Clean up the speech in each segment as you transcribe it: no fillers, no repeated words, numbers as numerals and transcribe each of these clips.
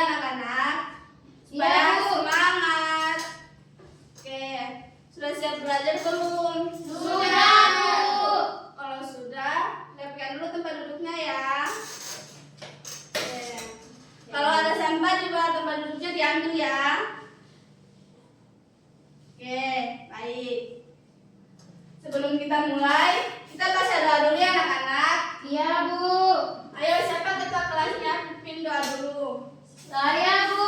anak-anak, supaya semangat. Oke, sudah siap belajar belum? Sudah, Bu. Kalau sudah, rapikan dulu tempat duduknya ya. Oke. Kalau ada sampah di bawah tempat duduknya diambil ya. Oke, baik. Sebelum kita mulai, kita baca doa dulu ya anak-anak. Iya, Bu. Ayo, siapa ketua kelasnya? Pimpin doa dulu. Saya, Bu.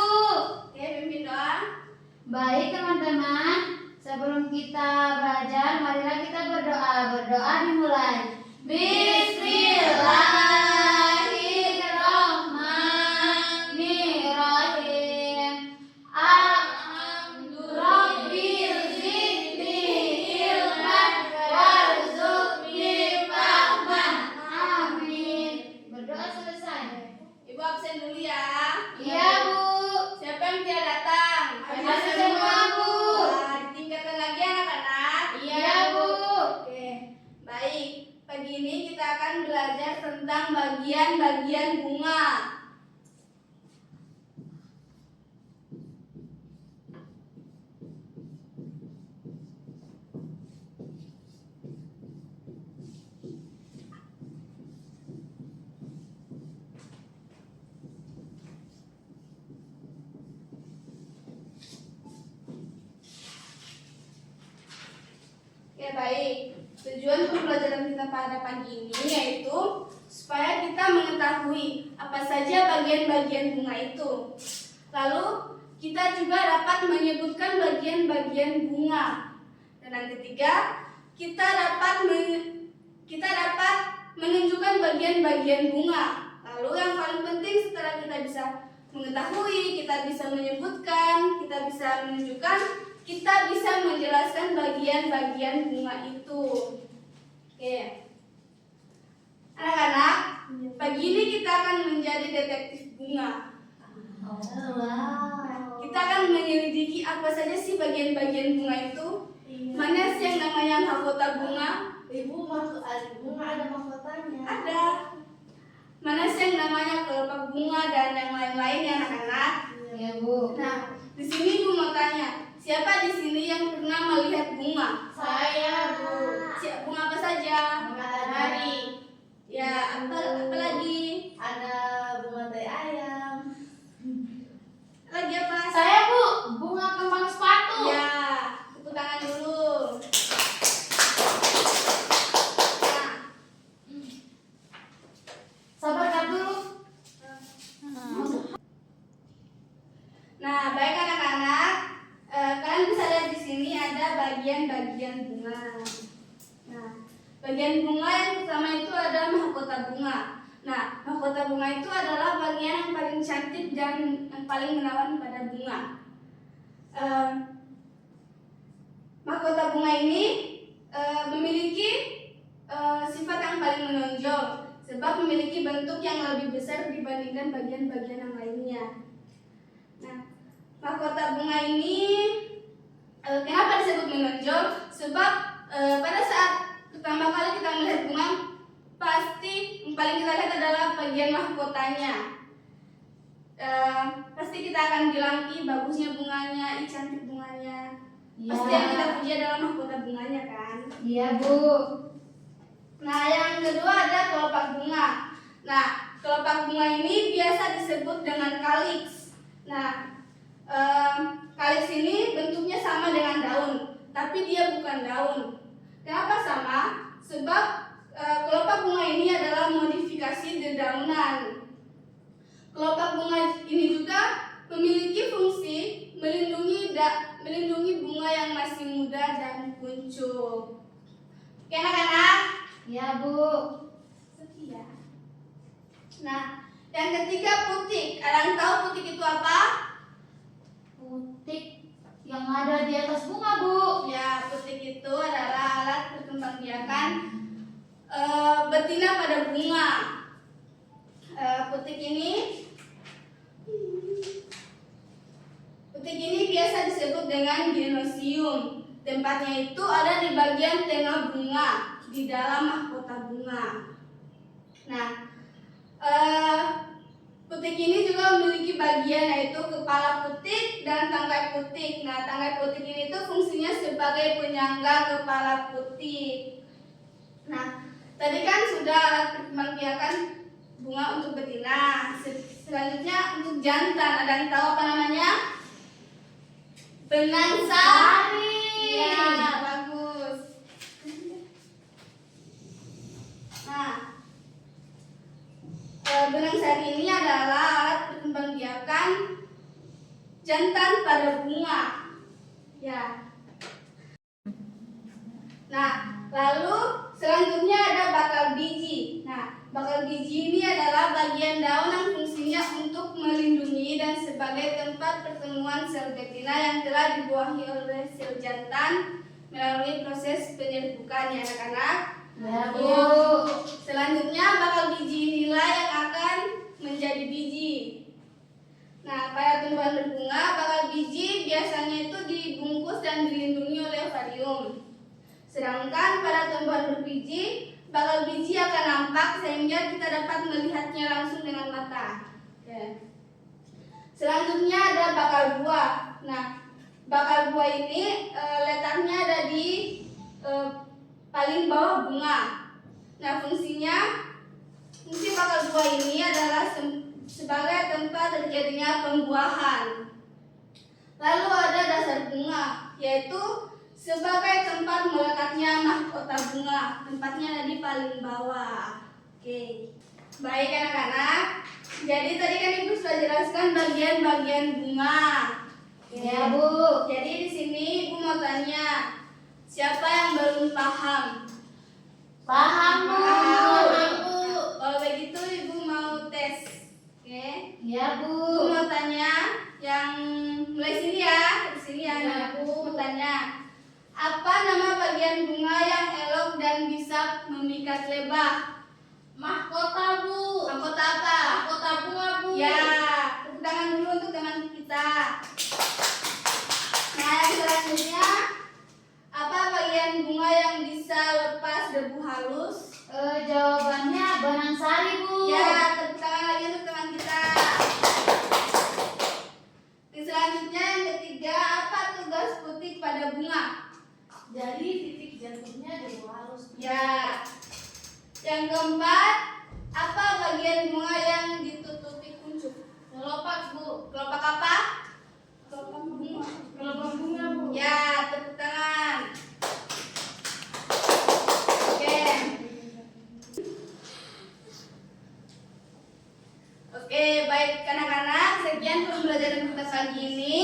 Oke, pimpin doa. Baik, teman-teman. Sebelum kita belajar, marilah kita berdoa. Berdoa dimulai. Bismillahirrahmanirrahim. Rabbil zidni ilman warzuqni fahman. Amin. Berdoa selesai. Ibu absen dulu ya. Iya, Bu. Siapa yang tidak datang? Absen semua, Bu. Nah, ditingkatkan lagi anak-anak. Iya, Bu. Oke, baik. Pagi ini kita akan belajar tentang bagian-bagian bunga. Oke, baik. Tujuan pembelajaran kita pada pagi ini yaitu supaya kita mengetahui apa saja bagian-bagian bunga itu. Lalu kita juga dapat menyebutkan bagian-bagian bunga. Dan yang ketiga, kita dapat menunjukkan bagian-bagian bunga. Lalu yang paling penting setelah kita bisa mengetahui, kita bisa menyebutkan, kita bisa menunjukkan, kita bisa menjelaskan bagian-bagian bunga itu. Oke. Anak-anak, pagi ini kita akan menjadi detektif bunga. Kita akan menyelidiki apa saja sih bagian-bagian bunga itu. Mana sih yang namanya mahkota bunga? Ibu, maksud bunga ada mahkotanya? Ada. Mana sih yang namanya kelopak bunga dan yang lain-lain ya anak-anak? Iya, Bu. Nah, di sini Ibu mau tanya, siapa di sini yang pernah melihat bunga? Saya, Bu. Bunga apa saja? Matahari. Ya, apa lagi? Ada bunga tai ayam. Lagi apa? Saya, Bu. Bunga kembang sepatu. Ya, tepuk tangan dulu. Nah, Sabarkan dulu. Nah, baik anak-anak, kalian bisa lihat di sini ada bagian-bagian bunga. Nah, bagian bunga yang pertama itu ada mahkota bunga. Nah, mahkota bunga itu adalah bagian yang paling cantik dan yang paling menawan pada bunga. Mahkota bunga ini memiliki sifat yang paling menonjol, sebab memiliki bentuk yang lebih besar dibandingkan bagian-bagian yang lainnya. Nah, mahkota bunga ini kenapa disebut menonjol? Sebab pada saat pertama kali kita melihat bunga, pasti yang paling kita lihat adalah bagian mahkotanya. Pasti kita akan bilang, ih bagusnya bunganya, ih cantik bunganya. Iya. Pasti yang kita puji adalah mahkota bunganya kan. Iya, Bu. Nah, yang kedua ada kelopak bunga. Nah, kelopak bunga ini biasa disebut dengan kaliks. Nah, kaliks ini bentuknya sama dengan daun, tapi dia bukan daun. Kenapa sama? Sebab kelopak bunga ini adalah modifikasi dedaunan. Kelopak bunga ini juga memiliki fungsi melindungi bunga yang masih muda dan kuncup. Oke anak-anak? Iya, Bu. Setia. Nah, yang ketiga putik. Kalian tahu putik itu apa? Putik yang ada di atas bunga, Bu. Ya, putik itu adalah alat perkembangbiakan betina pada bunga. Putik ini biasa disebut dengan genosium. Tempatnya itu ada di bagian tengah bunga, di dalam mahkota bunga. Nah, putik ini juga memiliki bagian bagian, yaitu kepala putik dan tangkai putik. Nah, tangkai putik ini tuh fungsinya sebagai penyangga kepala putik. Nah, tadi kan sudah alat perkembang biakan bunga untuk betina. Selanjutnya untuk jantan, ada yang tahu apa namanya? Benang sari. Ya, bagus. Nah, benang sari ini adalah alat perkembangbiakan jantan pada bunga. Ya. Nah, lalu selanjutnya ada bakal biji. Nah, bakal biji ini adalah bagian daun yang fungsinya untuk melindungi dan sebagai tempat pertemuan sel betina yang telah dibuahi oleh sel jantan melalui proses penyerbukan, ya anak-anak. Ya, Bu. Selanjutnya bakal biji inilah yang akan menjadi biji. Nah, pada tumbuhan berbunga, bakal biji biasanya itu dibungkus dan dilindungi oleh ovarium. Sedangkan pada tumbuhan berbiji, bakal biji akan nampak sehingga kita dapat melihatnya langsung dengan mata. Oke. Selanjutnya ada bakal buah. Nah, bakal buah ini letaknya ada di paling bawah bunga. Nah, fungsi bakal buah ini adalah sebagai tempat terjadinya pembuahan. Lalu ada dasar bunga, yaitu sebagai tempat melekatnya mahkota bunga. Tempatnya ada di paling bawah. Oke. Baik anak-anak. Jadi tadi kan Ibu sudah jelaskan bagian-bagian bunga. Ya, Bu. Jadi di sini Ibu mau tanya, siapa yang belum paham? Paham, Bu. Paham, Bu. Kalau begitu Ibu mau tes. Oke. Ya, Ibu Bu. mau tanya yang mulai sini ya. Di sini ya. Ya, Nah, Bu. aku mau tanya, apa nama bagian bunga yang elok dan bisa memikat lebah? Mahkota, Bu. Mahkota apa? Mahkota bunga, Bu. Ya, tepuk tangan dulu untuk teman kita. Nah, yang selanjutnya, apa bagian bunga yang bisa lepas debu halus? Jawabannya benang sari, Bu. Ya, tepuk tangan lagi untuk teman kita. Yang selanjutnya, yang ketiga, apa tugas putik pada bunga? Jadi titik jatuhnya debu halus. Ya. Yang keempat, apa bagian bunga yang ditutupi kuncup? Kelopak, Bu. Kelopak apa? Kelopak bunga. Kelopak bunga, Bu. Ya, tepuk tangan. Oke. Oke, baik anak-anak, sekian pembelajaran kita pagi ini.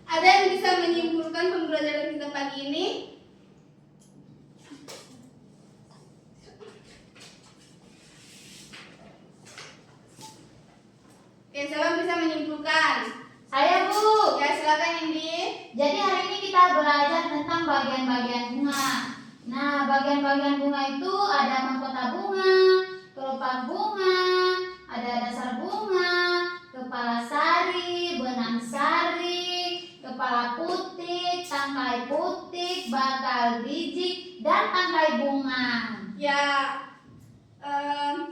Ada yang bisa menyimpulkan pembelajaran kita pagi ini? Oke, siapa bisa menyimpulkan? Saya, Bu. Ya, silakan Indi. Jadi hari ini kita belajar tentang bagian-bagian bunga. Nah, bagian-bagian bunga itu ada mahkota bunga, kelopak bunga, ada dasar bunga, kepala sari, benang sari, kepala putik, tangkai putik, bakal biji, dan tangkai bunga. Ya,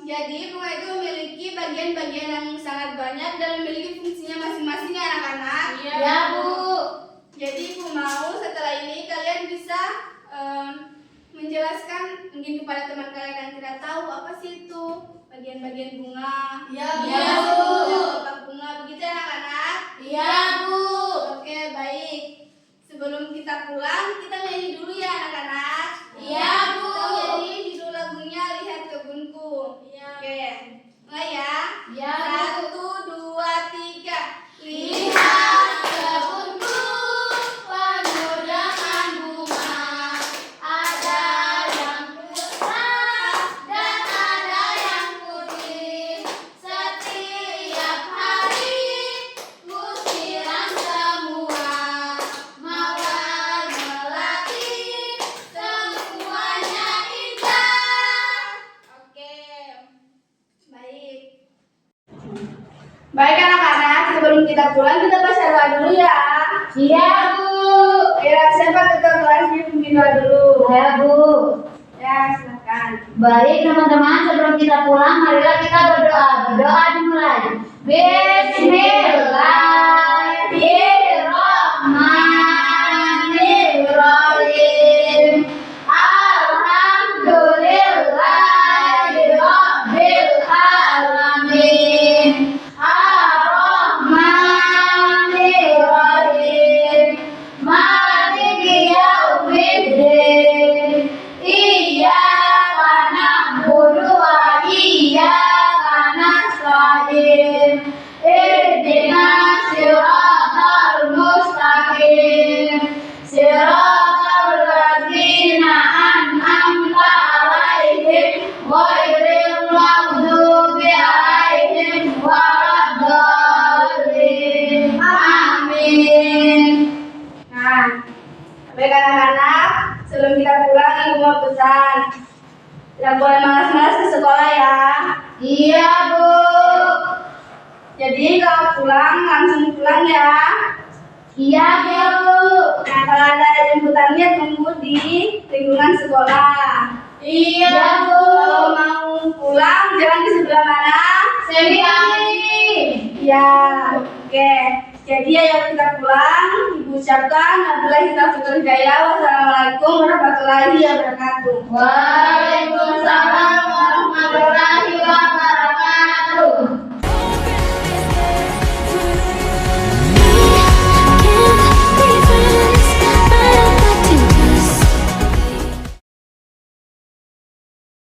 jadi bunga itu memiliki bagian-bagian yang sangat banyak dan memiliki fungsinya masing-masing ya anak-anak. Ya, Bu. Jadi Ibu mau setelah ini kalian bisa menjelaskan mungkin kepada teman kalian yang tidak tahu apa sih itu bagian-bagian bunga. Ya, Bu. Ya, Bu. Kelopak bunga, begitu ya anak-anak. Iya, Bu. Oke, baik. Sebelum kita pulang, kita nyanyi dulu ya anak-anak. Iya, Bu. Kita nyanyi judul lagunya Lihat Kebunku. Iya. Oke, mulai ya. Ya, Bu. 1, 2, 3. Lihat kebunku penuh dengan bunga, ada yang putih dan ada yang putih. Setiap hari ku siram semua, mawar melati semuanya indah. Oke. Baik. Baik anak-anak, sebelum kita pulang kita baca doa dulu ya. Iya, Bu. Ya, siapa ketua kelasnya pimpin doa dulu? Saya, Bu. Ya, silakan. Baik teman-teman, sebelum kita pulang, marilah kita berdoa. Berdoa dimulai. Bismillahirrahmanirrahim. Alhamdulillahirabbil alamin. Ar-Rahmanir-Rahim. Maliki yaumiddin. Iyyaka na'budu wa iyyaka nasta'in. Ihdinas siratal mustaqim. Siratal ladzina an'amta 'alaihim ghairil maghdubi 'alaihim waladdallin. Amin. Nah, baik anak-anak, sebelum kita pulang ibu mau pesan, tidak boleh malas-malas ke sekolah ya. Iya, Bu. Jadi kalau pulang langsung pulang ya. Iya, Bu. Nah, kalau ada jemputannya tunggu di lingkungan sekolah. Iya, Bu. Kalau mau pulang jangan di sebelah mana? Semi. Ya, oke. Jadi ayo kita pulang. Ibu ucapkan wabillahi taufiq wal hidayah. Wassalamualaikum warahmatullahi wabarakatuh. Waalaikumsalam warahmatullahi